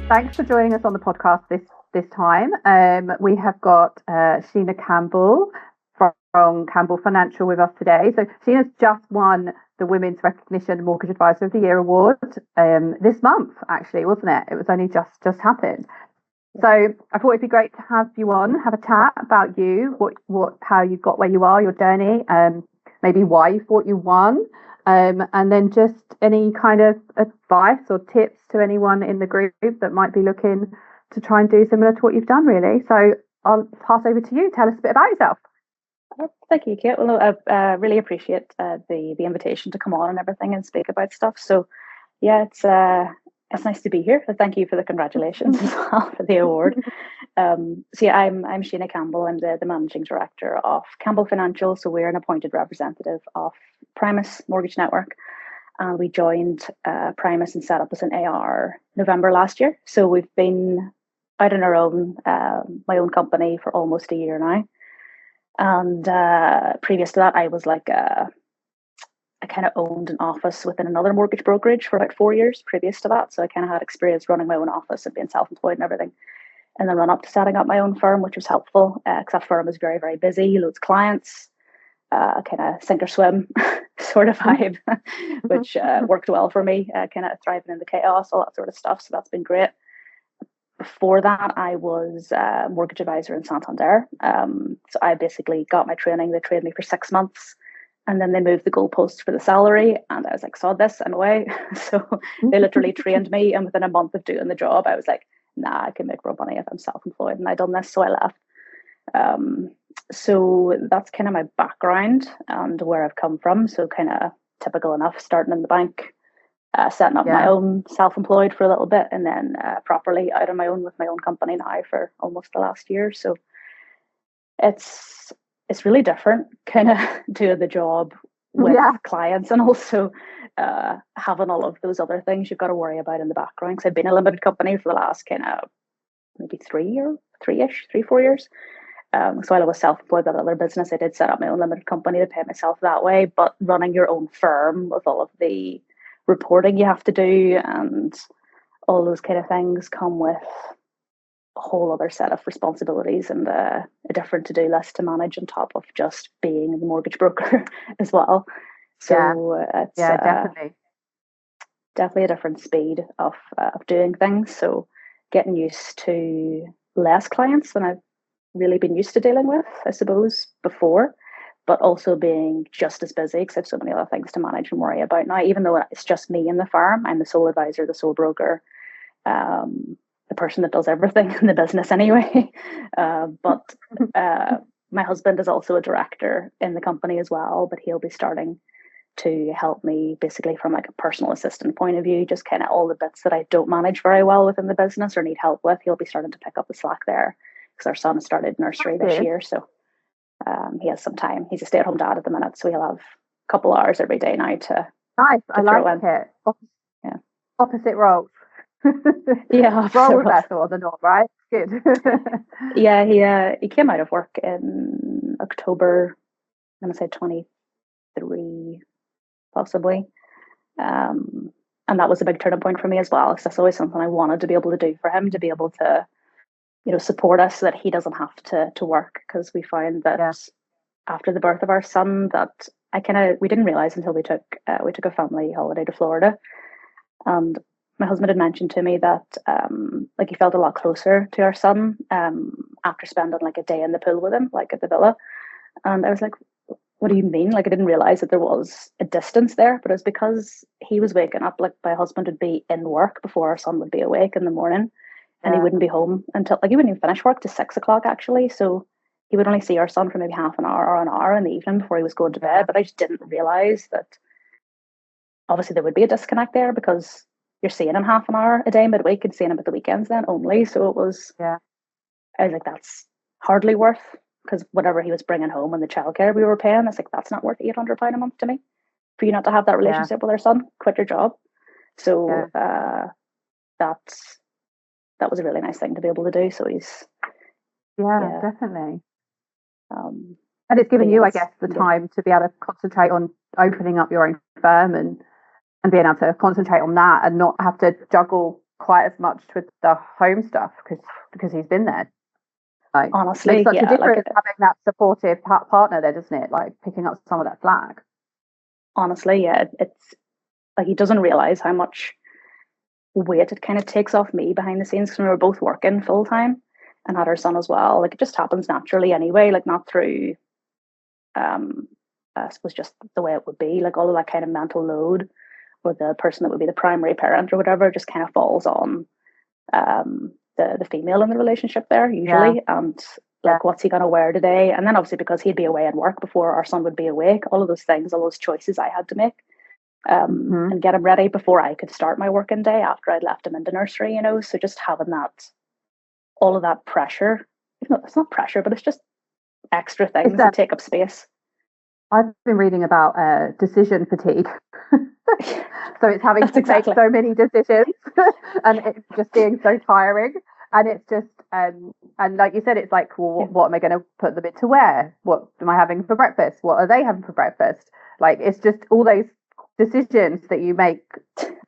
Thanks for joining us on the podcast this time. We have got Sheena Campbell from Campbell Financial with us today. So Sheena's just won the Women's Recognition Mortgage Advisor of the Year award this month, actually, wasn't it? It was only just happened. So I thought it'd be great to have you on, have a chat about you, how you got where you are, your journey, maybe why you thought you won, and then just any kind of advice or tips to anyone in the group that might be looking to try and do similar to what you've done, really. So I'll pass over to you. Tell us a bit about yourself. Thank you, Kate. Well, no, I really appreciate the invitation to come on and everything and speak about stuff. So yeah, it's nice to be here. So thank you for the congratulations as well for the award. So yeah, I'm Sheena Campbell. I'm the managing director of Campbell Financial. So we're an appointed representative of Primus Mortgage Network. We joined Primus and set up as an AR November last year. So we've been out on our own, my own company for almost a year now. And previous to that, I was I kind of owned an office within another mortgage brokerage for about 4 years previous to that. So I kind of had experience running my own office and being self-employed and everything. And then run up to setting up my own firm, which was helpful because that firm was very, very busy, loads of clients, kind of sink or swim sort of vibe, which worked well for me, kind of thriving in the chaos, all that sort of stuff. So that's been great. Before that, I was a mortgage advisor in Santander. So I basically got my training. They trained me for 6 months. And then they moved the goalposts for the salary. And I was like, sod this, I'm away. So they literally trained me. And within a month of doing the job, I was like, nah, I can make more money if I'm self-employed. And I done this, so I left. So that's kind of my background and where I've come from. So kind of typical enough, starting in the bank, setting up my own self-employed for a little bit, and then properly out on my own with my own company now for almost the last year. So it's really different kind of doing the job with clients and also having all of those other things you've got to worry about in the background. Because I've been a limited company for the last kind of maybe 3-4 years. So while I was self-employed with other business, I did set up my own limited company to pay myself that way. But running your own firm with all of the reporting you have to do and all those kind of things come with a whole other set of responsibilities and a different to-do list to manage on top of just being the mortgage broker as well. So it's definitely a different speed of doing things. So getting used to less clients than I've really been used to dealing with, I suppose, before, but also being just as busy because I have so many other things to manage and worry about now. Even though it's just me in the firm, I'm the sole advisor, the sole broker, the person that does everything in the business anyway. But my husband is also a director in the company as well, but he'll be starting to help me basically from like a personal assistant point of view, just kind of all the bits that I don't manage very well within the business or need help with. He'll be starting to pick up the slack there because our son started nursery this year. So he has some time. He's a stay-at-home dad at the minute, so he'll have a couple hours every day now to I like it. Opposite roles. Role reversal or the norm, right? Good. He came out of work in October, I'm gonna say 23 possibly, and that was a big turning point for me as well because that's always something I wanted to be able to do for him, to be able to support us so that he doesn't have to work, because we found that after the birth of our son that we didn't realize until we took a family holiday to Florida, and my husband had mentioned to me that he felt a lot closer to our son after spending like a day in the pool with him, like at the villa. And I was like, what do you mean? Like, I didn't realize that there was a distance there, but it was because he was waking up, like my husband would be in work before our son would be awake in the morning, and he wouldn't be home until he wouldn't even finish work to 6 o'clock actually. So he would only see our son for maybe half an hour or an hour in the evening before he was going to bed. But I just didn't realize that obviously there would be a disconnect there because you're seeing him half an hour a day midweek and seeing him at the weekends then only. So it was, I was like, that's hardly worth, because whatever he was bringing home and the childcare we were paying, it's like, that's not worth £800 a month to me for you not to have that relationship with our son. Quit your job. So that was a really nice thing to be able to do. So he's definitely. And it's given you, I guess, the time to be able to concentrate on opening up your own firm and being able to concentrate on that and not have to juggle quite as much with the home stuff because he's been there. Like, Honestly, makes such a yeah, like difference having that supportive partner there, doesn't it? Like picking up some of that slack. honestly, yeah, it's like he doesn't realize how much weight it kind of takes off me behind the scenes because we were both working full time and had our son as well. Like it just happens naturally anyway, like not through I suppose just the way it would be, like all of that kind of mental load or the person that would be the primary parent or whatever just kind of falls on the female in the relationship there Yeah. usually. And like what's he gonna wear today? And then obviously because he'd be away at work before our son would be awake, all of those things, all those choices I had to make. And get him ready before I could start my working day after I'd left him into nursery, you know. So just having that, all of that pressure, it's not pressure, but it's just extra things that take up space. I've been reading about decision fatigue. So it's having to make so many decisions and it's just being so tiring. And it's just, and like you said, it's like, well, what am I going to put them into wear? What am I having for breakfast? What are they having for breakfast? Like, it's just all those decisions that you make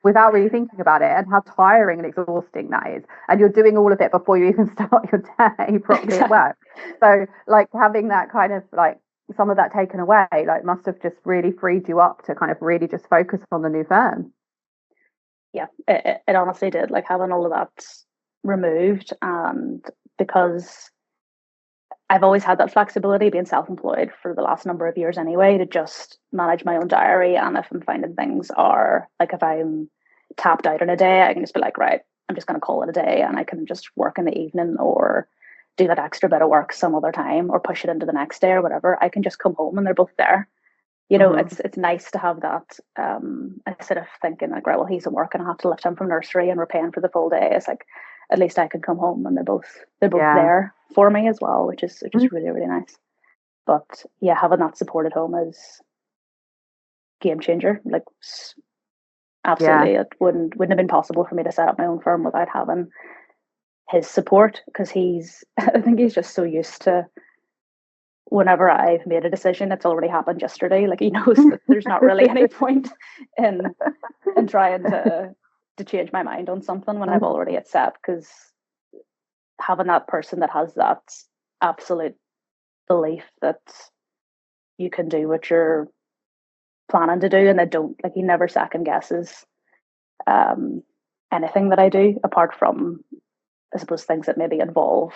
without really thinking about it, and how tiring and exhausting that is. And you're doing all of it before you even start your day properly at work. So like having that kind of like some of that taken away, like must have just really freed you up to kind of really just focus on the new firm. Yeah, it honestly did. Like having all of that removed, and because I've always had that flexibility being self-employed for the last number of years anyway, to just manage my own diary. And if I'm finding things are like, if I'm tapped out in a day, I can just be like, right, I'm just going to call it a day, and I can just work in the evening or do that extra bit of work some other time or push it into the next day or whatever. I can just come home and they're both there. You know, it's nice to have that instead of thinking like, right, well, he's at work and I have to lift him from nursery and we're paying for the full day. It's like, at least I can come home and they're both there for me as well, which is really, really nice. But yeah, having that support at home is game changer. Like absolutely, it wouldn't have been possible for me to set up my own firm without having his support, because I think he's just so used to whenever I've made a decision, it's already happened yesterday. Like he knows that there's not really any point in trying to change my mind on something when I've already accepted, because having that person that has that absolute belief that you can do what you're planning to do, and they don't, like, he never second guesses anything that I do, apart from I suppose things that maybe involve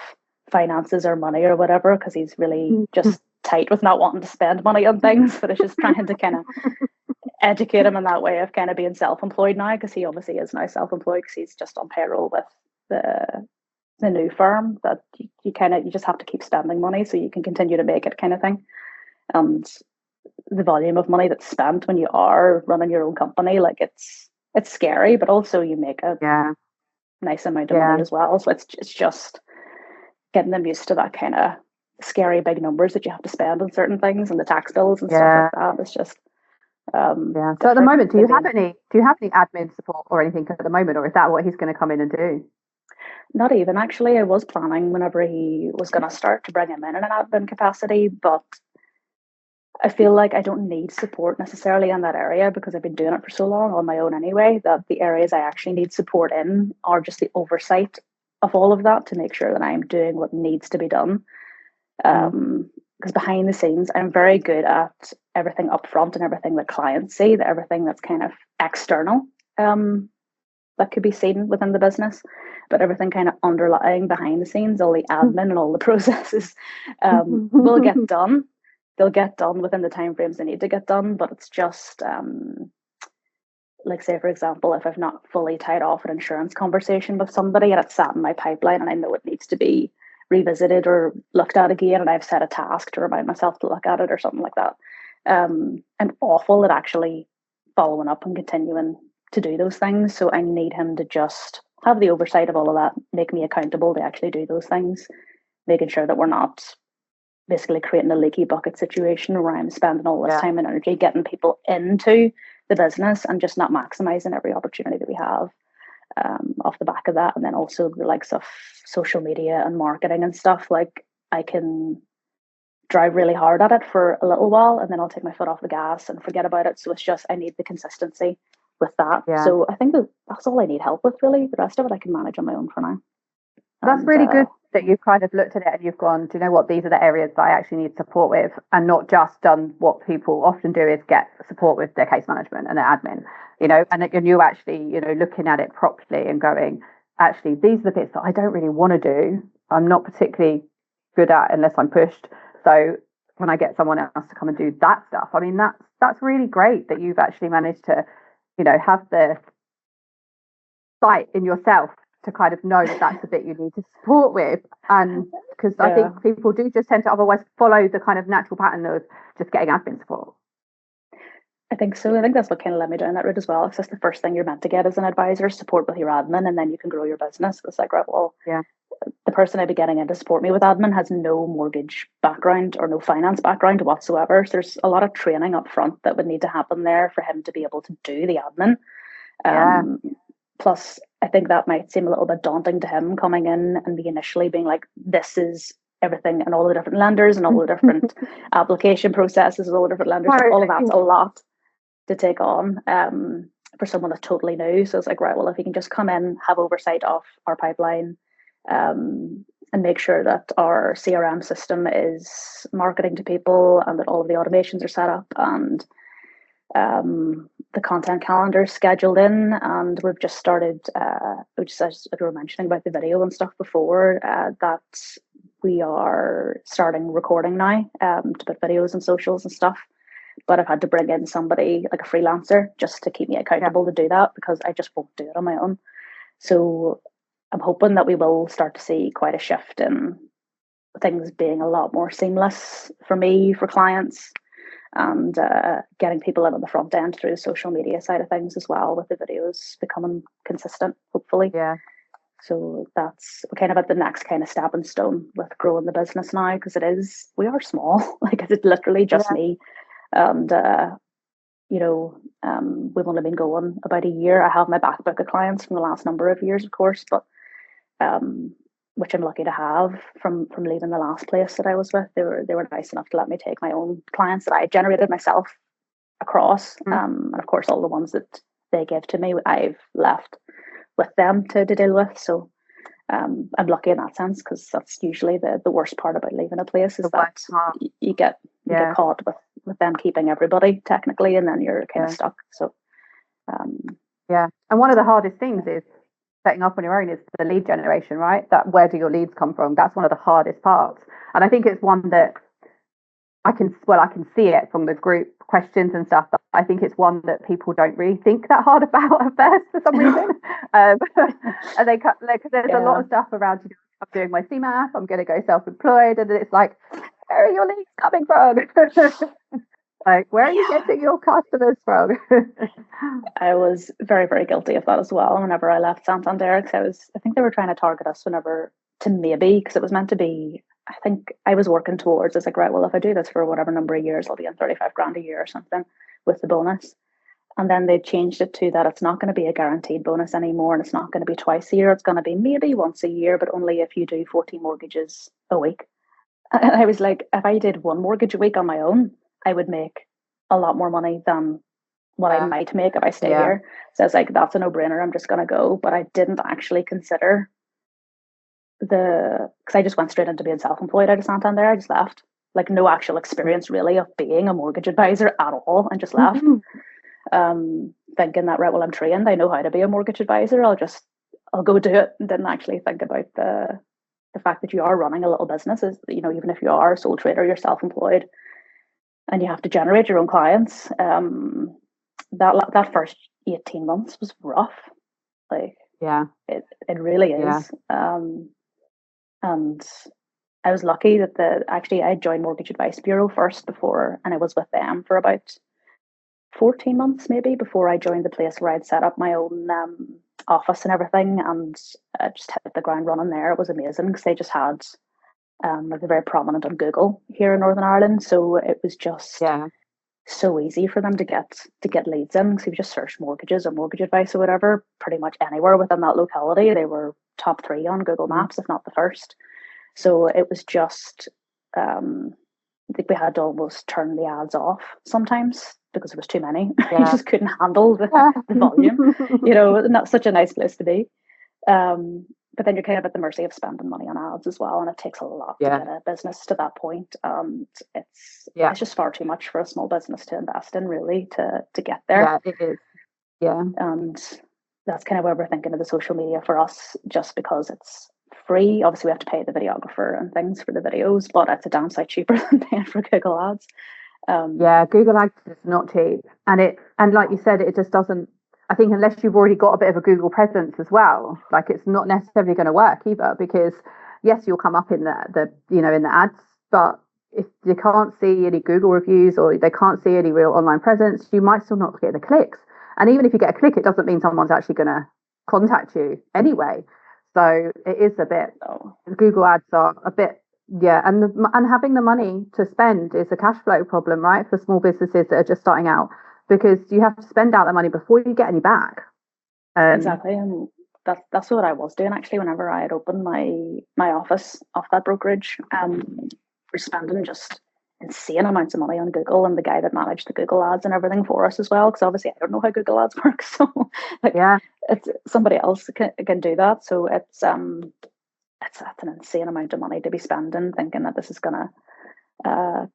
finances or money or whatever, because he's really just tight with not wanting to spend money on things, but it's just trying to kind of educate him in that way of kind of being self-employed now, because he obviously is now self-employed because he's just on payroll with the new firm, that you just have to keep spending money so you can continue to make it, kind of thing. And the volume of money that's spent when you are running your own company, like it's scary, but also you make a nice amount of money as well. So it's just getting them used to that kind of scary big numbers that you have to spend on certain things and the tax bills and stuff like that. It's just So at the moment, do you have any admin support or anything at the moment, or is that what he's going to come in and do? Not even, actually. I was planning whenever he was going to start to bring him in an admin capacity, but I feel like I don't need support necessarily in that area, because I've been doing it for so long on my own anyway, that the areas I actually need support in are just the oversight of all of that, to make sure that I'm doing what needs to be done. Because behind the scenes, I'm very good at everything up front and everything that clients see, that everything that's kind of external that could be seen within the business, but everything kind of underlying behind the scenes, all the admin and all the processes will get done. They'll get done within the timeframes they need to get done, but it's just like, say for example, if I've not fully tied off an insurance conversation with somebody and it's sat in my pipeline and I know it needs to be revisited or looked at again, and I've set a task to remind myself to look at it or something like that, I'm awful at actually following up and continuing to do those things. So I need him to just have the oversight of all of that, make me accountable to actually do those things, making sure that we're not basically creating a leaky bucket situation where I'm spending all this time and energy getting people into the business and just not maximizing every opportunity that we have off the back of that. And then also the likes of social media and marketing and stuff, like I can drive really hard at it for a little while and then I'll take my foot off the gas and forget about it. So it's just, I need the consistency with that. Yeah. So I think that's all I need help with, really. The rest of it I can manage on my own for now. That's And really good that you've kind of looked at it and you've gone, do you know what, these are the areas that I actually need support with, and not just done what people often do is get support with their case management and their admin, and you're actually, looking at it properly and going, actually, these are the bits that I don't really want to do. I'm not particularly good at unless I'm pushed. So when I get someone else to come and do that stuff, I mean, that's really great that you've actually managed to, have the sight in yourself to kind of know that that's the bit you need to support with. And because I think people do just tend to otherwise follow the kind of natural pattern of just getting admin support. I think so. I think that's what kind of led me down that route as well. It's just the first thing you're meant to get as an advisor, support with your admin, and then you can grow your business. It's like, right, well, the person I'd be getting in to support me with admin has no mortgage background or no finance background whatsoever. So there's a lot of training up front that would need to happen there for him to be able to do the admin. Plus, I think that might seem a little bit daunting to him coming in and be initially being like, this is everything and all the different lenders and all the different application processes, all the different lenders, all of that's a lot to take on for someone that's totally new. So it's like, right, well, if he can just come in, have oversight of our pipeline, and make sure that our CRM system is marketing to people and that all of the automations are set up and the content calendar is scheduled in, and we've just started, which as we were mentioning about the video and stuff before, that we are starting recording now to put videos and socials and stuff. But I've had to bring in somebody like a freelancer just to keep me accountable to do that, because I just won't do it on my own. So I'm hoping that we will start to see quite a shift in things being a lot more seamless for me, for clients, and getting people in on the front end through the social media side of things as well, with the videos becoming consistent, hopefully. So that's kind of at the next kind of stepping stone with growing the business now, because we are small. Like, it's literally just me. And we've only been going about a year. I have my back book of clients from the last number of years, of course, but which I'm lucky to have from leaving the last place that I was with. They were nice enough to let me take my own clients that I generated myself across, and of course all the ones that they give to me, I've left with them to deal with. So I'm lucky in that sense, because that's usually the worst part about leaving a place, is that you get caught with them keeping everybody technically, and then you're kind of stuck. So and one of the hardest things is setting up on your own is the lead generation, right? That where do your leads come from? That's one of the hardest parts, and I think it's one that I can see it from the group questions and stuff. But I think it's one that people don't really think that hard about at first for some reason. And they because there's a lot of stuff around. I'm doing my CMAP. I'm going to go self-employed, and it's like, where are your leads coming from? Like, where are you getting your customers from? I was very, very guilty of that as well. Whenever I left Santander, because I think they were trying to target us because it was meant to be. I think I was working towards, it's like, right, well, if I do this for whatever number of years, I'll be on 35 grand a year or something with the bonus. And then they changed it to that it's not going to be a guaranteed bonus anymore, and it's not going to be twice a year. It's going to be maybe once a year, but only if you do 40 mortgages a week. And I was like, if I did one mortgage a week on my own, I would make a lot more money than what I might make if I stay here. So I was like, that's a no-brainer. I'm just going to go. But I didn't actually consider because I just went straight into being self-employed out of Santander. I just left, like, no actual experience really of being a mortgage advisor at all, and just left. Thinking that, right, well, I'm trained, I know how to be a mortgage advisor, I'll go do it, and didn't actually think about the fact that you are running a little business. Is, even if you are a sole trader, you're self-employed and you have to generate your own clients. That first 18 months was rough. Like, it really is. And I was lucky that I joined Mortgage Advice Bureau first before, and I was with them for about 14 months maybe before I joined the place where I'd set up my own office and everything, and just hit the ground running there. It was amazing because they just had they're very prominent on Google here in Northern Ireland, so it was just so easy for them to get leads in, because if you just search mortgages or mortgage advice or whatever, pretty much anywhere within that locality, they were top 3 on Google Maps, if not the first. So it was just I think we had to almost turn the ads off sometimes, because there was too many. Yeah. You just couldn't handle the volume, and that's such a nice place to be. But then you're kind of at the mercy of spending money on ads as well, and it takes a lot to get a business to that point. And it's just far too much for a small business to invest in, really, to get there. Yeah, it is. Yeah. And that's kind of where we're thinking of the social media for us, just because it's free. Obviously, we have to pay the videographer and things for the videos, but it's a damn sight cheaper than paying for Google Ads. Google Ads is not cheap, and like you said, it just doesn't. I think unless you've already got a bit of a Google presence as well, like it's not necessarily going to work either, because yes, you'll come up in the in the ads, but if you can't see any Google reviews or they can't see any real online presence, you might still not get the clicks. And even if you get a click, it doesn't mean someone's actually going to contact you anyway. So it is a bit. Google Ads are a bit. Yeah, and having the money to spend is a cash flow problem, right, for small businesses that are just starting out, because you have to spend out the money before you get any back. Exactly, and that's what I was doing actually. Whenever I had opened my office off that brokerage, we're spending just insane amounts of money on Google, and the guy that managed the Google Ads and everything for us as well, because obviously I don't know how Google Ads work, so it's somebody else can do that. So that's an insane amount of money to be spending, thinking that this is gonna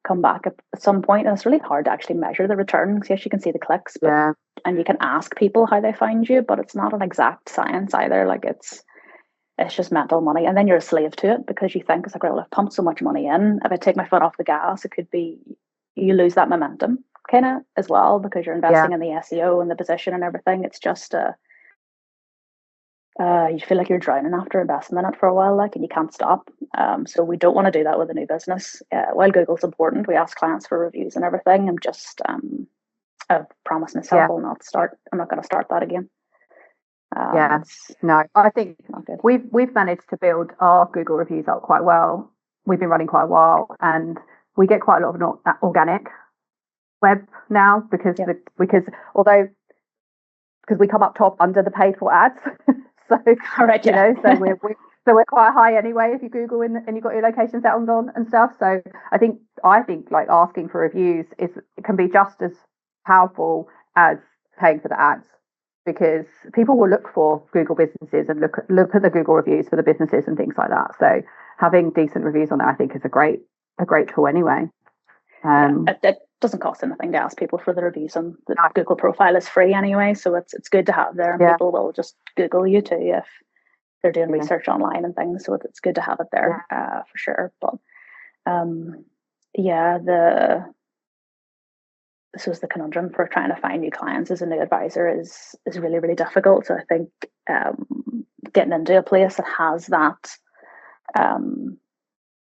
come back at some point. And it's really hard to actually measure the returns. Yes, you can see the clicks, and you can ask people how they find you, but it's not an exact science either. Like it's just mental money, and then you're a slave to it, because you think it's like, well, I've pumped so much money in, if I take my foot off the gas, it could be you lose that momentum kind of as well, because you're investing in the SEO and the position and everything. It's just you feel like you're drowning after investing in it for a while, and you can't stop. So we don't want to do that with a new business. While Google's important, we ask clients for reviews and everything. I've promised myself I'm not going to start that again. No, I think we've managed to build our Google reviews up quite well. We've been running quite a while, and we get quite a lot of organic web now, because we come up top under the paid for ads. So so we're quite high anyway if you Google and you've got your location settings on and stuff. So I think like asking for reviews it can be just as powerful as paying for the ads, because people will look for Google businesses and look at the Google reviews for the businesses and things like that. So having decent reviews on there, I think, is a great tool anyway. It doesn't cost anything to ask people for the reviews, and the Google profile is free anyway, so it's good to have there, and people will just Google you too if they're doing research online and things. So it's good to have it there for sure. But this was the conundrum for trying to find new clients as a new advisor is really, really difficult. So I think getting into a place that has that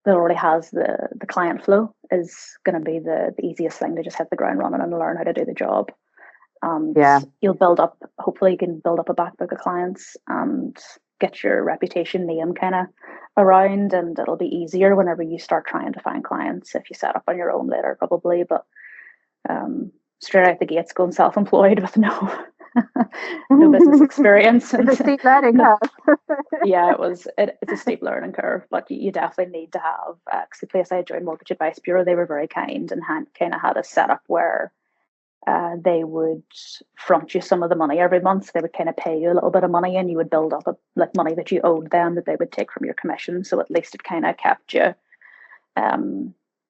already has the client flow is going to be the easiest thing, to just hit the ground running and learn how to do the job. You'll hopefully you can build up a back book of clients and get your reputation name kind of around, and it'll be easier whenever you start trying to find clients if you set up on your own later, probably. But straight out the gates going self-employed with no business experience. It's a steep learning curve. It's a steep learning curve, but you definitely need to have, because the place I joined, Mortgage Advice Bureau, they were very kind and kind of had a setup where they would front you some of the money every month. So they would kind of pay you a little bit of money, and you would build up money that you owed them that they would take from your commission. So at least it kind of kept you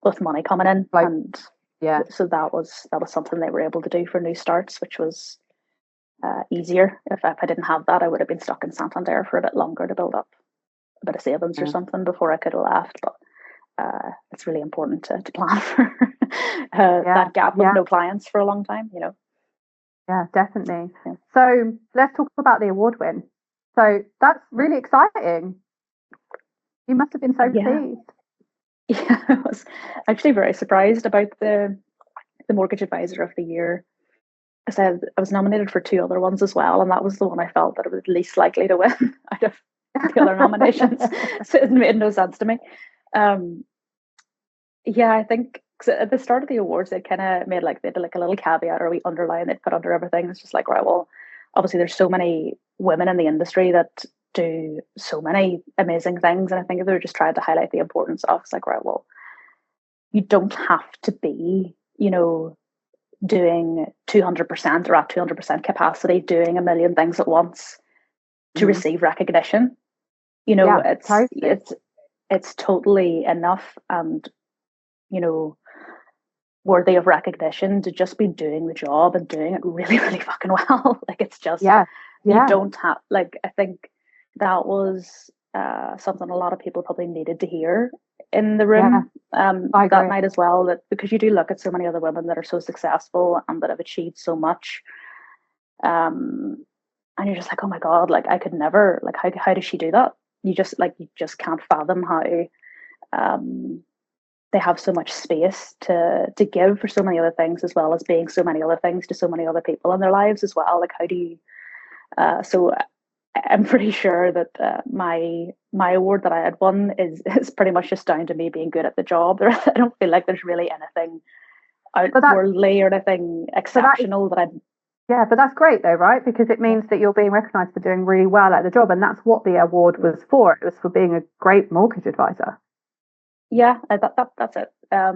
with money coming in. So that was something they were able to do for new starts, which was easier. If I didn't have that, I would have been stuck in Santander for a bit longer to build up a bit of savings or something before I could have left. But it's really important to plan for that gap of no clients for a long time, Yeah, definitely. So let's talk about the award win. So that's really exciting. You must have been so pleased. Yeah, I was actually very surprised about the Mortgage Advisor of the Year. I was nominated for 2 other ones as well, and that was the one I felt that I was least likely to win out of the other nominations. So it made no sense to me. I think at the start of the awards, they kind of made they did a little caveat or a wee underline they'd put under everything. It's just like, right, well, obviously there's so many women in the industry that do so many amazing things, and I think if they were just trying to highlight the importance of, it's like, right, well, you don't have to be, doing 200% or at 200% capacity, doing a million things at once to receive recognition. You know, totally. it's totally enough and, you know, worthy of recognition to just be doing the job and doing it really, really fucking well. Like, it's just, you don't have, like, I think that was something a lot of people probably needed to hear in the room that night as well, that because you do look at so many other women that are so successful and that have achieved so much, and you're just like, oh my god, like I could never, like how does she do that? You just can't fathom how they have so much space to give for so many other things, as well as being so many other things to so many other people in their lives as well. Like, how do you so I'm pretty sure that my award that I had won is pretty much just down to me being good at the job. I don't feel like there's really anything outwardly or anything exceptional that I'm. Yeah, but that's great though, right? Because it means that you're being recognised for doing really well at the job, and that's what the award was for. It was for being a great mortgage advisor. Yeah, that's it. I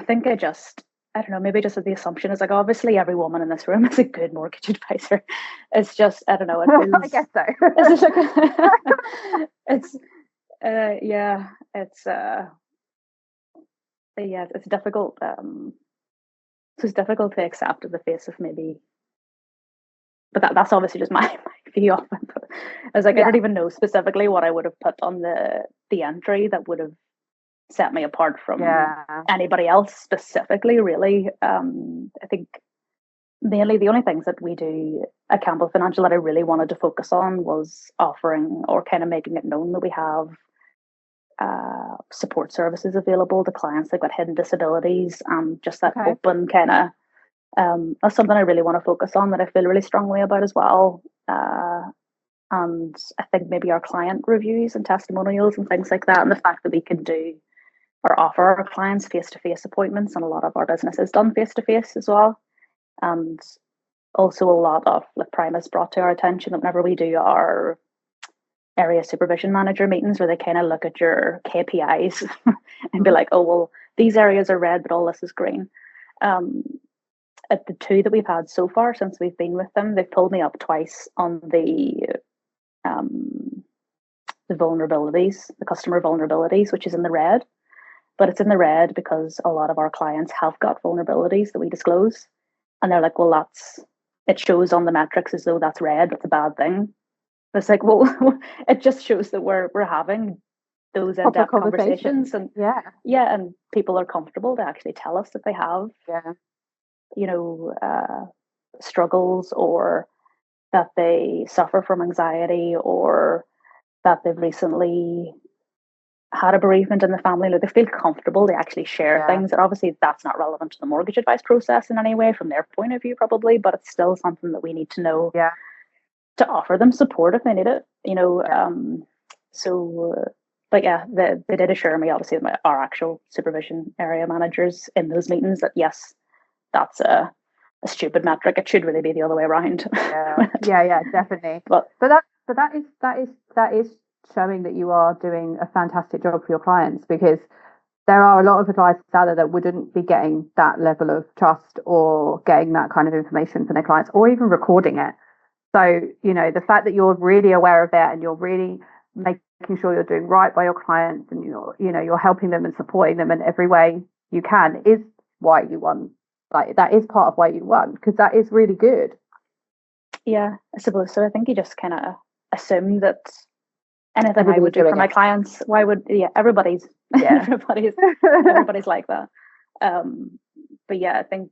think I don't know, maybe just the assumption is like, obviously every woman in this room is a good mortgage advisor. It's just, I don't know. It feels, I guess so. It's like, it's difficult. It's difficult to accept in the face of maybe, but that's obviously just my view of it. But I was like, I don't even know specifically what I would have put on the entry that would have set me apart from anybody else specifically, really. I think mainly the only things that we do at Campbell Financial that I really wanted to focus on was offering or kind of making it known that we have support services available to clients that got hidden disabilities, and just that open kind of that's something I really want to focus on, that I feel really strongly about as well. And I think maybe our client reviews and testimonials and things like that, and the fact that we can do or offer our clients face-to-face appointments, and a lot of our business is done face-to-face as well. And also a lot of like Prime has brought to our attention that whenever we do our area supervision manager meetings, where they kind of look at your KPIs and be like, oh, well, these areas are red, but all this is green. At the two that we've had so far since we've been with them, they've pulled me up twice on the vulnerabilities, the customer vulnerabilities, which is in the red. But it's in the red because a lot of our clients have got vulnerabilities that we disclose. And they're like, well, it shows on the metrics as though that's red, that's a bad thing. It's like, well, it just shows that we're having those in-depth conversations. And and people are comfortable to actually tell us that they have, you know, struggles, or that they suffer from anxiety, or that they've recently had a bereavement in the family. Like, they feel comfortable to actually share things. And obviously that's not relevant to the mortgage advice process in any way from their point of view, probably, but it's still something that we need to know to offer them support if they need it, you know. But they did assure me, obviously, our actual supervision area managers in those meetings, that yes, that's a stupid metric. It should really be the other way around. Definitely. But that is showing that you are doing a fantastic job for your clients, because there are a lot of advisors out there that wouldn't be getting that level of trust or getting that kind of information for their clients, or even recording it. So, you know, the fact that you're really aware of it and you're really making sure you're doing right by your clients, and you're helping them and supporting them in every way you can, is why you won. Like, that is part of why you won, because that is really good. Yeah, I suppose so. I think you just kind of assume that anything I would do for my clients, why would everybody's everybody's like that. But yeah, I think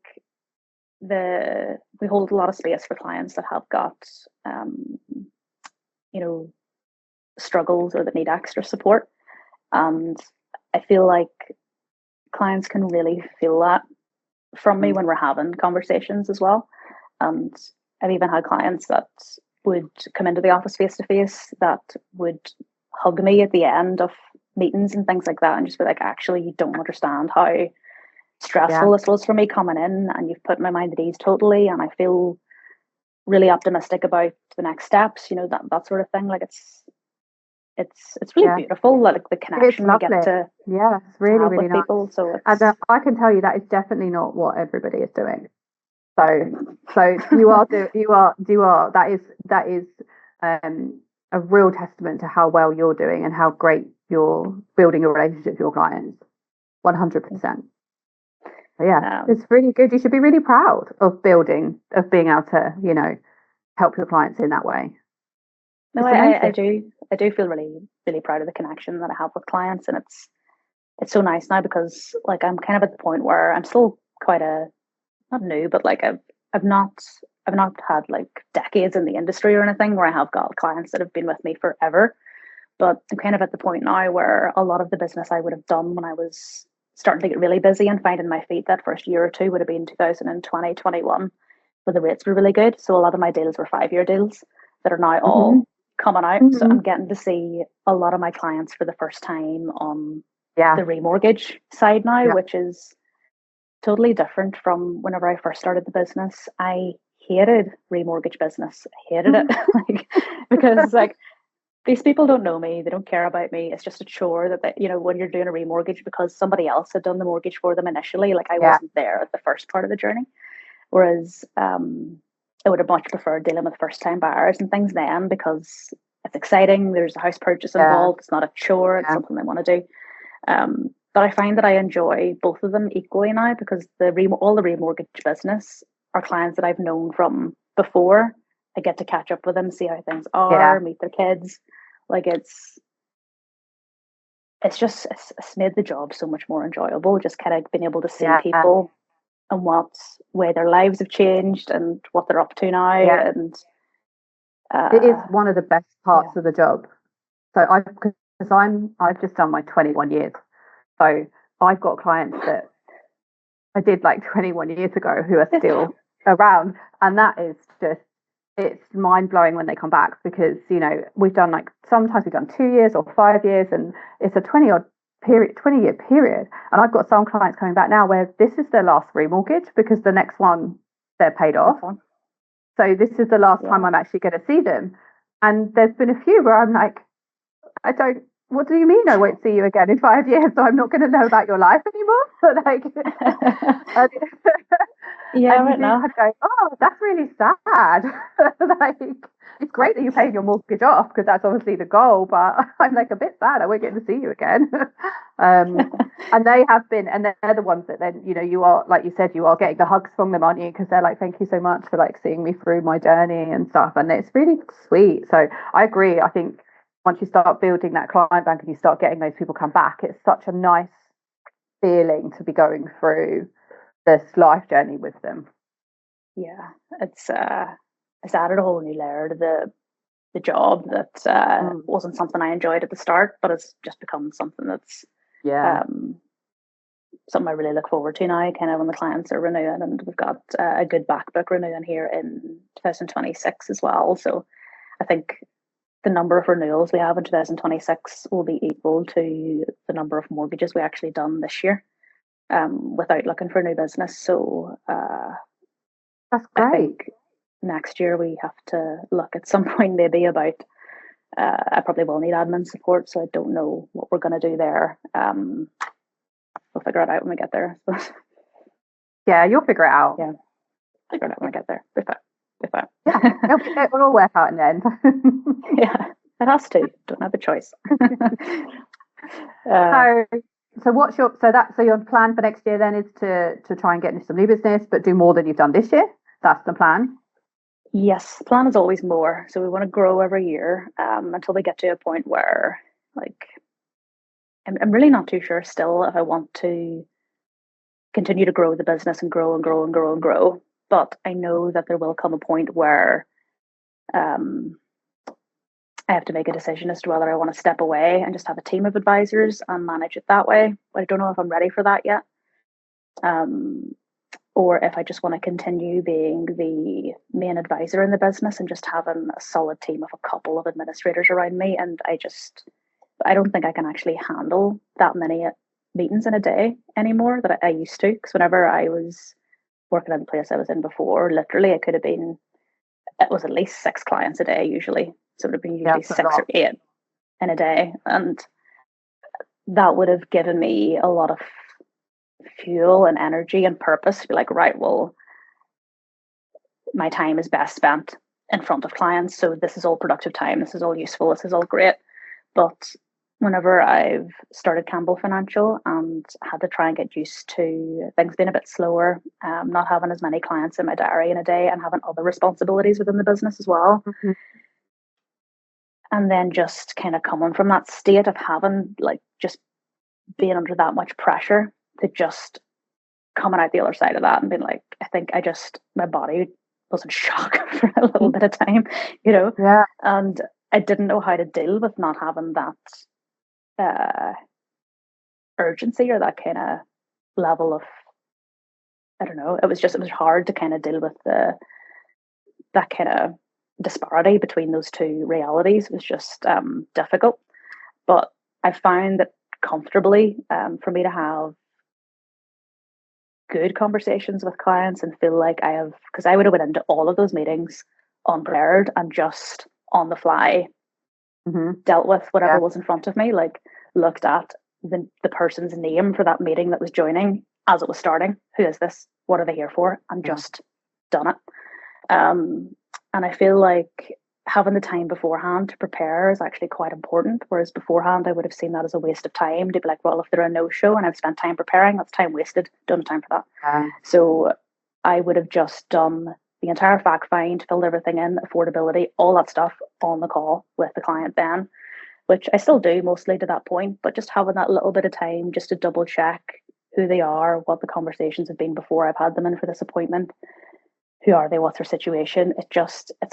we hold a lot of space for clients that have got you know, struggles or that need extra support, and I feel like clients can really feel that from me when we're having conversations as well. And I've even had clients that would come into the office face to face that would hug me at the end of meetings and things like that, and just be like, actually, you don't understand how stressful this was for me coming in, and you've put my mind at ease totally, and I feel really optimistic about the next steps, you know, that sort of thing. Like, it's really beautiful, like the connection we get to it's really with nice. people. So and I can tell you that is definitely not what everybody is doing. So that is a real testament to how well you're doing and how great you're building a relationship with your clients. 100%. Yeah, it's really good. You should be really proud of being able to, help your clients in that way. No, I do feel really, really proud of the connection that I have with clients, and it's so nice now because like I'm kind of at the point where I'm still quite not new, but like I've not had like decades in the industry or anything where I have got clients that have been with me forever. But I'm kind of at the point now where a lot of the business I would have done when I was starting to get really busy and finding my feet that first year or two would have been 2020, 21, where the rates were really good. So a lot of my deals were 5-year deals that are now all coming out. So I'm getting to see a lot of my clients for the first time on the remortgage side now, which is totally different from whenever I first started the business. I hated remortgage business. I hated it because like these people don't know me, they don't care about me. It's just a chore that when you're doing a remortgage because somebody else had done the mortgage for them initially, like I wasn't there at the first part of the journey. Whereas I would have much preferred dealing with first time buyers and things then because it's exciting. There's a house purchase involved. It's not a chore. It's something they want to do. But I find that I enjoy both of them equally now because all the remortgage business are clients that I've known from before. I get to catch up with them, see how things are, meet their kids. Like it's made the job so much more enjoyable. Just kind of being able to see people and what way their lives have changed and what they're up to now. And it is one of the best parts of the job. So I've just done my 21 years. So I've got clients that I did like 21 years ago who are still around, and that is just, it's mind blowing when they come back because we've done sometimes we've done 2 years or 5 years, and it's a 20-year period. And I've got some clients coming back now where this is their last remortgage because the next one they're paid off. So this is the last time I'm actually going to see them. And there's been a few where I'm like, what do you mean I won't see you again in 5 years? So I'm not going to know about your life anymore? But like, right now. I'd go, oh, that's really sad. Like, it's great that you paid your mortgage off because that's obviously the goal. But I'm like a bit sad. I won't get to see you again. And they have been, and they're the ones that then, you are, like you said, you are getting the hugs from them, aren't you? Because they're like, thank you so much for like seeing me through my journey and stuff. And it's really sweet. So I agree. I think once you start building that client bank and you start getting those people come back, it's such a nice feeling to be going through this life journey with them. Yeah, it's added a whole new layer to the job that wasn't something I enjoyed at the start, but it's just become something that's something I really look forward to now, kind of when the clients are renewing, and we've got a good back book renewing here in 2026 as well. So I think the number of renewals we have in 2026 will be equal to the number of mortgages we actually done this year without looking for new business. So that's great. I think next year we have to look at some point maybe about I probably will need admin support, so I don't know what we're going to do there. We'll figure it out when we get there. Yeah, you'll figure it out. Yeah, figure it out when we get there. Be fine. Yeah, it will all work out in the end. Yeah, it has to. Don't have a choice. So your plan for next year then is to try and get into some new business, but do more than you've done this year. That's the plan. Yes, the plan is always more. So we want to grow every year until we get to a point where, like, I'm really not too sure still if I want to continue to grow the business and grow and grow and grow and grow. But I know that there will come a point where I have to make a decision as to whether I want to step away and just have a team of advisors and manage it that way. But I don't know if I'm ready for that yet. Or if I just want to continue being the main advisor in the business and just having a solid team of a couple of administrators around me. And I don't think I can actually handle that many meetings in a day anymore that I used to. Because whenever I was working in the place I was in before, literally it was at least 6 clients a day usually. So it would have been usually 6 or 8 in a day. And that would have given me a lot of fuel and energy and purpose to be like, right, well, my time is best spent in front of clients. So this is all productive time. This is all useful. This is all great. But whenever I've started Campbell Financial and had to try and get used to things being a bit slower, not having as many clients in my diary in a day and having other responsibilities within the business as well. Mm-hmm. And then just kind of coming from that state of having like just being under that much pressure to just coming out the other side of that and being like, I think my body was in shock for a little bit of time, Yeah. And I didn't know how to deal with not having that urgency or that kind of level of, I don't know, it was hard to kind of deal with that kind of disparity between those two realities. It was just difficult. But I found that comfortably for me to have good conversations with clients and feel like because I would have went into all of those meetings unprepared and just on the fly dealt with whatever was in front of me, like looked at the person's name for that meeting that was joining as it was starting. Who is this? What are they here for? And just done it. And I feel like having the time beforehand to prepare is actually quite important. Whereas beforehand, I would have seen that as a waste of time to be like, well, if they're a no-show and I've spent time preparing, that's time wasted. Don't have time for that. So I would have just done the entire fact find, filled everything in, affordability, all that stuff on the call with the client then, which I still do mostly to that point, but just having that little bit of time just to double check who they are, what the conversations have been before I've had them in for this appointment. Who are they? What's their situation? It's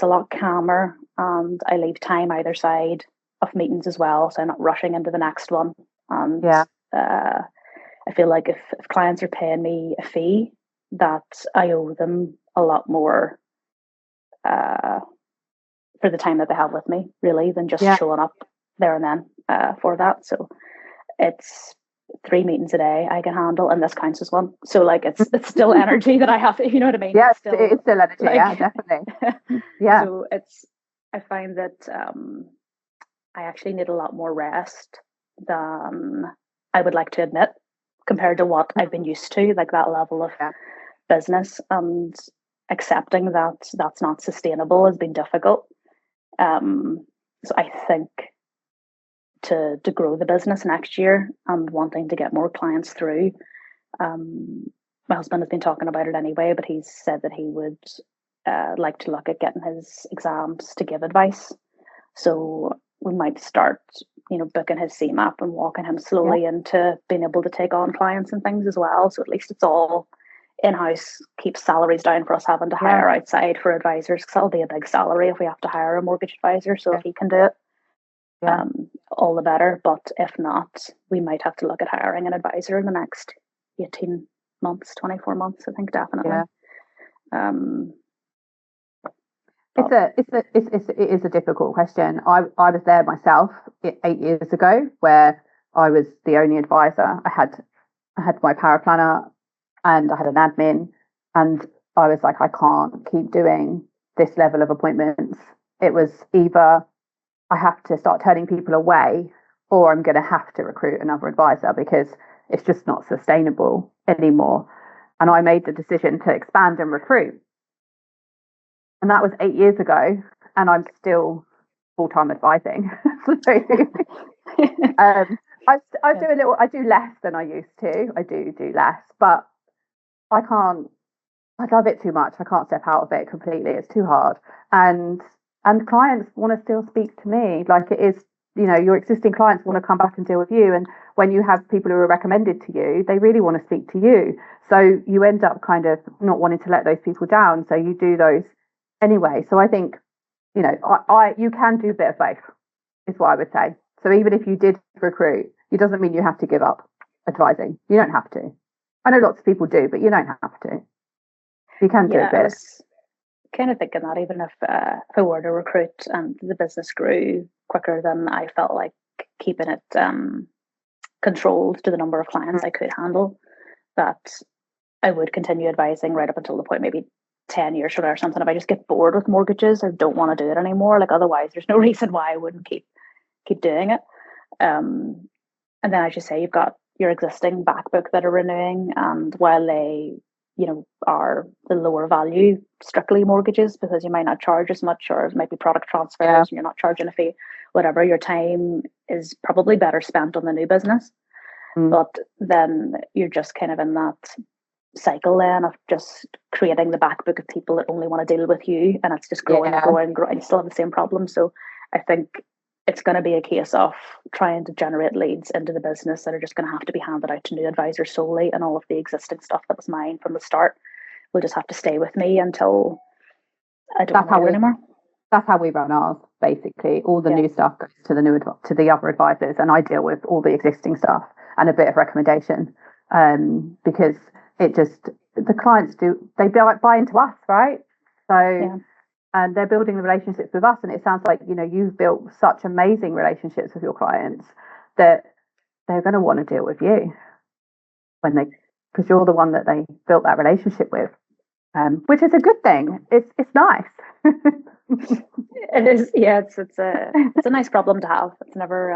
a lot calmer, and I leave time either side of meetings as well, so I'm not rushing into the next one. And I feel like if clients are paying me a fee, that I owe them a lot more for the time that they have with me, really, than just showing up there and then for that. So it's 3 meetings a day I can handle, and this counts as one. So like it's still energy that I have to, you know what I mean? Yeah, it's still energy. Like, yeah, definitely. Yeah. So I find that I actually need a lot more rest than I would like to admit compared to what I've been used to, like that level of business, and accepting that that's not sustainable has been difficult. So I think to grow the business next year and wanting to get more clients through. My husband has been talking about it anyway, but he's said that he would like to look at getting his exams to give advice. So we might start, booking his CMAP and walking him slowly into being able to take on clients and things as well. So at least it's all in-house, keeps salaries down for us having to hire outside for advisors, because that'll be a big salary if we have to hire a mortgage advisor. So if he can do it, all the better. But if not, we might have to look at hiring an advisor in the next 18 months, 24 months, I think, definitely. It is a difficult question. I was there myself 8 years ago, where I was the only advisor. I had my power planner and I had an admin, and I was like, I can't keep doing this level of appointments. It was either I have to start turning people away, or I'm going to have to recruit another advisor, because it's just not sustainable anymore. And I made the decision to expand and recruit. And that was 8 years ago, and I'm still full-time advising. I do less than I used to. I do less, but I love it too much. I can't step out of it completely. It's too hard. And clients want to still speak to me. Like, it is, your existing clients want to come back and deal with you. And when you have people who are recommended to you, they really want to speak to you. So you end up kind of not wanting to let those people down. So you do those anyway. So I think, you can do a bit of both, is what I would say. So even if you did recruit, it doesn't mean you have to give up advising. You don't have to. I know lots of people do, but you don't have to. You can do a bit. I was kind of thinking that even if I were to recruit and the business grew quicker than I felt like keeping it controlled to the number of clients I could handle, that I would continue advising right up until the point maybe 10 years from now or something. If I just get bored with mortgages or don't want to do it anymore, like, otherwise there's no reason why I wouldn't keep doing it. And then, as you say, you've got your existing back book that are renewing, and while they are the lower value strictly mortgages, because you might not charge as much, or it might be product transfers and you're not charging a fee. Whatever, your time is probably better spent on the new business. But then you're just kind of in that cycle then of just creating the back book of people that only want to deal with you, and it's just growing and growing and growing. You still have the same problem. So I think it's going to be a case of trying to generate leads into the business that are just going to have to be handed out to new advisors solely, and all of the existing stuff that was mine from the start will just have to stay with me until I don't want to do it anymore. That's how we run ours, basically. All the new stuff goes to the other advisors, and I deal with all the existing stuff and a bit of recommendation, because the clients they buy into us, right? So and they're building the relationships with us, and it sounds like you've built such amazing relationships with your clients that they're going to want to deal with you because you're the one that they built that relationship with, which is a good thing. It's nice. It is. Yeah, it's a nice problem to have. It's never.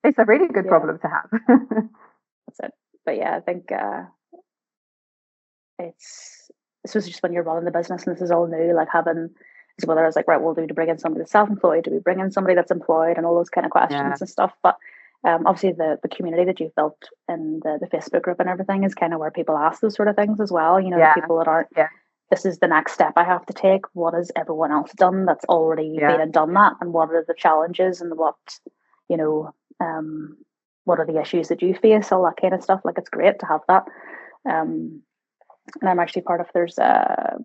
It's a really good problem to have. That's it. But yeah, I think this was just when you're running the business and this is all new, like having, is whether I was like, right, well, do we bring in somebody that's self-employed? Do we bring in somebody that's employed? And all those kind of questions and stuff. But obviously the community that you've built in the Facebook group and everything is kind of where people ask those sort of things as well. The people that aren't, this is the next step I have to take. What has everyone else done that's already been and done that? And what are the challenges, and what are the issues that you face? All that kind of stuff. Like, it's great to have that. And I'm actually part of, there's a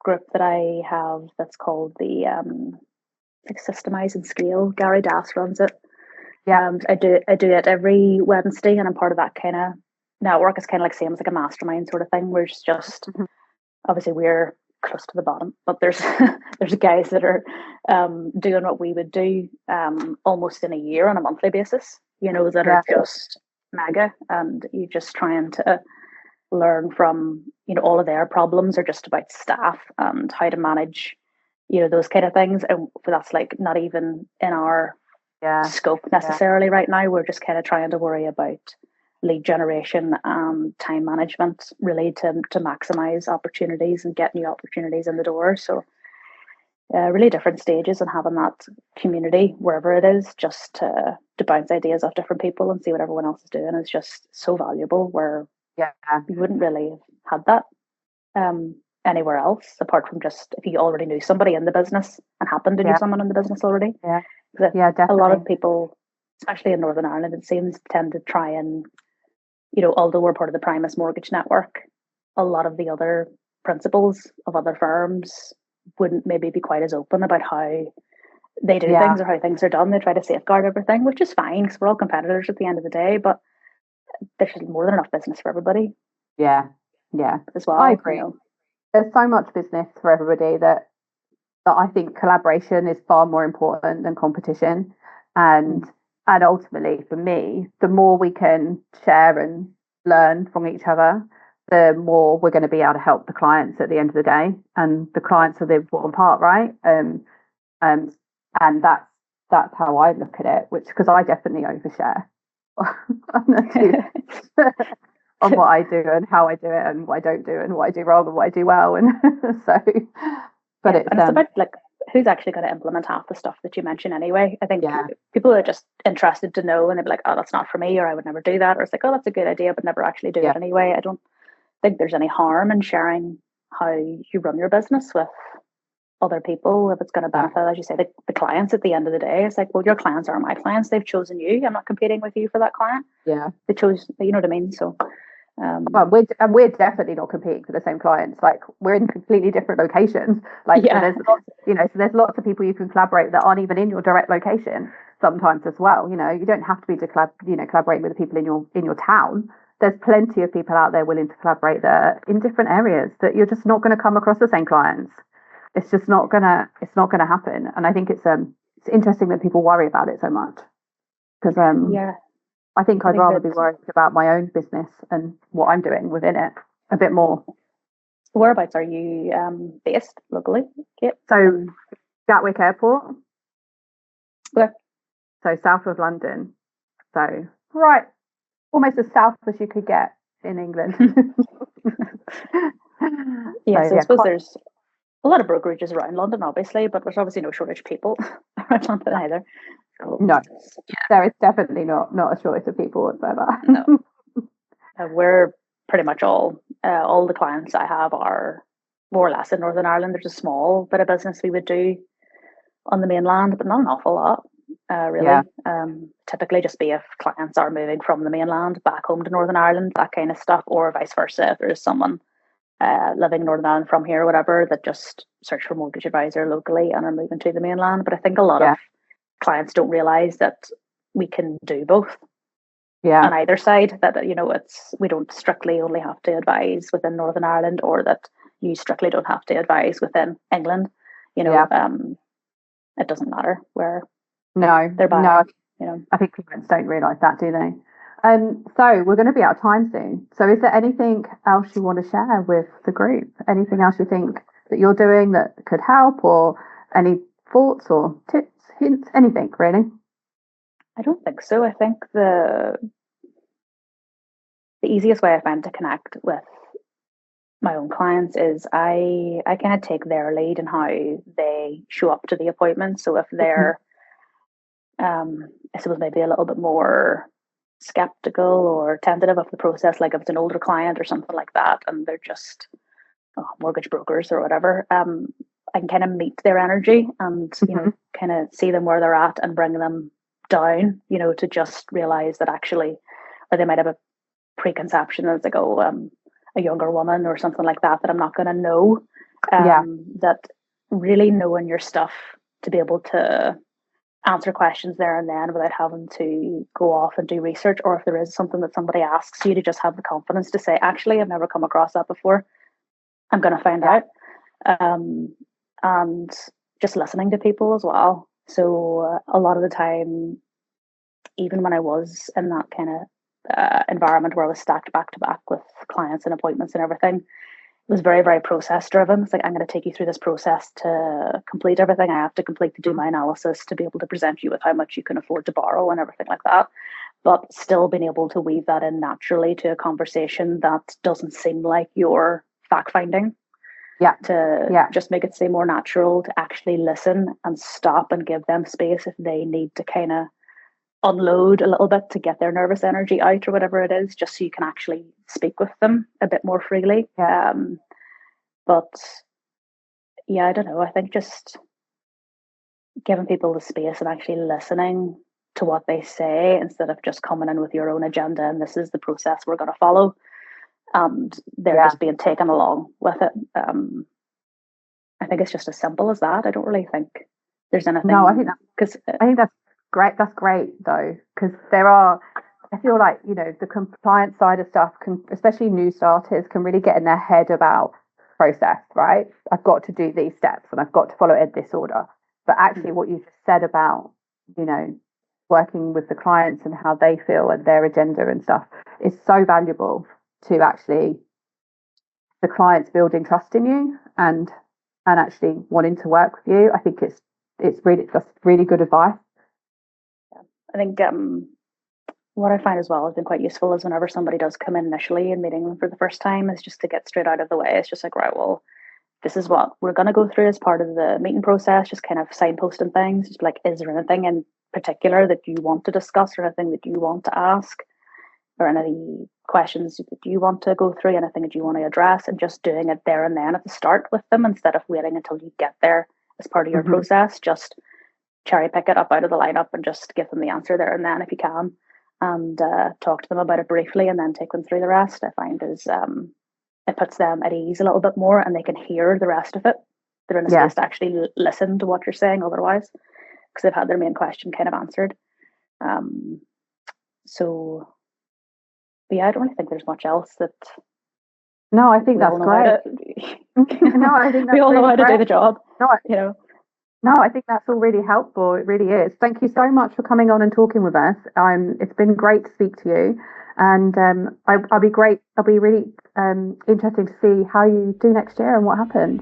group that I have that's called the Systemize and Scale. Gary Das runs it. I do it every Wednesday, and I'm part of that kind of network. It's kind of like same as like a mastermind sort of thing, where it's just obviously we're close to the bottom, but there's guys that are doing what we would do almost in a year on a monthly basis, that are just mega, and you're just trying to learn from all of their problems are just about staff and how to manage those kind of things, and that's like not even in our scope necessarily right now. We're just kind of trying to worry about lead generation and time management, really, to maximize opportunities and get new opportunities in the door. So really different stages, and having that community wherever it is, just to bounce ideas off different people and see what everyone else is doing, is just so valuable, where you wouldn't really have had that anywhere else, apart from just if you already knew somebody in the business and happened to know someone in the business already. Definitely. A lot of people, especially in Northern Ireland, it seems, tend to try and, although we're part of the Primus Mortgage Network, a lot of the other principals of other firms wouldn't maybe be quite as open about how they do things or how things are done. They try to safeguard everything, which is fine, because we're all competitors at the end of the day, but there's more than enough business for everybody. As well. I agree. There's so much business for everybody that I think collaboration is far more important than competition. And ultimately, for me, the more we can share and learn from each other, the more we're going to be able to help the clients at the end of the day. And the clients are the important part, right? And that's how I look at it, because I definitely overshare on what I do and how I do it and what I don't do and what I do wrong and what I do well. And but it's about like who's actually going to implement half the stuff that you mentioned anyway. I think people are just interested to know, and they'd be like, oh, that's not for me, or I would never do that, or it's like, oh, that's a good idea, but never actually do it anyway. I don't think there's any harm in sharing how you run your business with other people if it's going to benefit, as you say, the clients at the end of the day. It's like, well, your clients are my clients. They've chosen you. I'm not competing with you for that client. They chose, you know what I mean? So well, we're definitely not competing for the same clients. Like, we're in completely different locations. Like, so there's lots of people you can collaborate with that aren't even in your direct location sometimes as well. You don't have to be collaborating with the people in your town. There's plenty of people out there willing to collaborate that in different areas that you're just not going to come across the same clients. It's just not gonna happen. And I think it's interesting that people worry about it so much, because I think I'd rather be worried about my own business and what I'm doing within it a bit more. Whereabouts are you based locally? So Gatwick Airport. Where? So south of London. So right, almost as south as you could get in England. Yes, I suppose there's a lot of brokerages around London, obviously, but there's obviously no shortage of people around London either. So, no, there is definitely not a shortage of people whatsoever. No. We're pretty much all the clients I have are more or less in Northern Ireland. There's a small bit of business we would do on the mainland, but not an awful lot, really. Yeah. Typically just be if clients are moving from the mainland back home to Northern Ireland, that kind of stuff, or vice versa. If there's someone living in Northern Ireland from here or whatever that just search for a mortgage advisor locally and are moving to the mainland. But I think a lot of clients don't realise that we can do both. Yeah. On either side, that we don't strictly only have to advise within Northern Ireland, or that you strictly don't have to advise within England. It doesn't matter where they're buying. No, I think clients don't realise that, do they? So we're going to be out of time soon. So is there anything else you want to share with the group? Anything else you think that you're doing that could help, or any thoughts or tips, hints, anything really? I don't think so. I think the easiest way I find to connect with my own clients is I kind of take their lead in how they show up to the appointment. So if they're, I suppose maybe a little bit more skeptical or tentative of the process, like if it's an older client or something like that, and they're just mortgage brokers or whatever, I can kind of meet their energy and kind of see them where they're at and bring them down, to just realize that actually, or they might have a preconception that's like, a younger woman or something like that I'm not going to know. That really knowing your stuff to be able to answer questions there and then without having to go off and do research, or if there is something that somebody asks you, to just have the confidence to say, actually, I've never come across that before, I'm going to find out. And just listening to people as well. So a lot of the time, even when I was in that kind of environment where I was stacked back to back with clients and appointments and everything, it was very, very process driven. It's like, I'm going to take you through this process to complete everything I have to complete to do my analysis, to be able to present you with how much you can afford to borrow and everything like that. But still being able to weave that in naturally to a conversation that doesn't seem like you're fact finding. Just make it seem more natural, to actually listen and stop and give them space if they need to kind of unload a little bit to get their nervous energy out or whatever it is, just so you can actually speak with them a bit more freely. But I don't know, I think just giving people the space and actually listening to what they say instead of just coming in with your own agenda and this is the process we're going to follow, and they're just being taken along with it. I think it's just as simple as that. I don't really think there's anything. No, I think that's great. That's great though, because I feel like, the compliance side of stuff can, especially new starters, can really get in their head about process, right? I've got to do these steps and I've got to follow it in this order. But actually what you just said about, working with the clients and how they feel and their agenda and stuff is so valuable to actually the clients building trust in you and actually wanting to work with you. I think that's really good advice. I think what I find as well has been quite useful is whenever somebody does come in initially and meeting them for the first time, is just to get straight out of the way. It's just like, right, well, this is what we're going to go through as part of the meeting process, just kind of signposting things, just like, is there anything in particular that you want to discuss or anything that you want to ask or any questions that you want to go through, anything that you want to address, and just doing it there and then at the start with them instead of waiting until you get there as part of your process. Just cherry pick it up out of the lineup and just give them the answer there and then if you can, and talk to them about it briefly and then take them through the rest. I find is it puts them at ease a little bit more and they can hear the rest of it. They're in a space to actually listen to what you're saying otherwise, because they've had their main question kind of answered. I don't really think there's much else that. No, I think that's great. No, I think that's we all know really how to do the job. No, I think that's all really helpful. It really is. Thank you so much for coming on and talking with us. It's been great to speak to you, and I'll be really interesting to see how you do next year and what happens.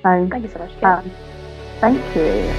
So thank you so much. Thank you.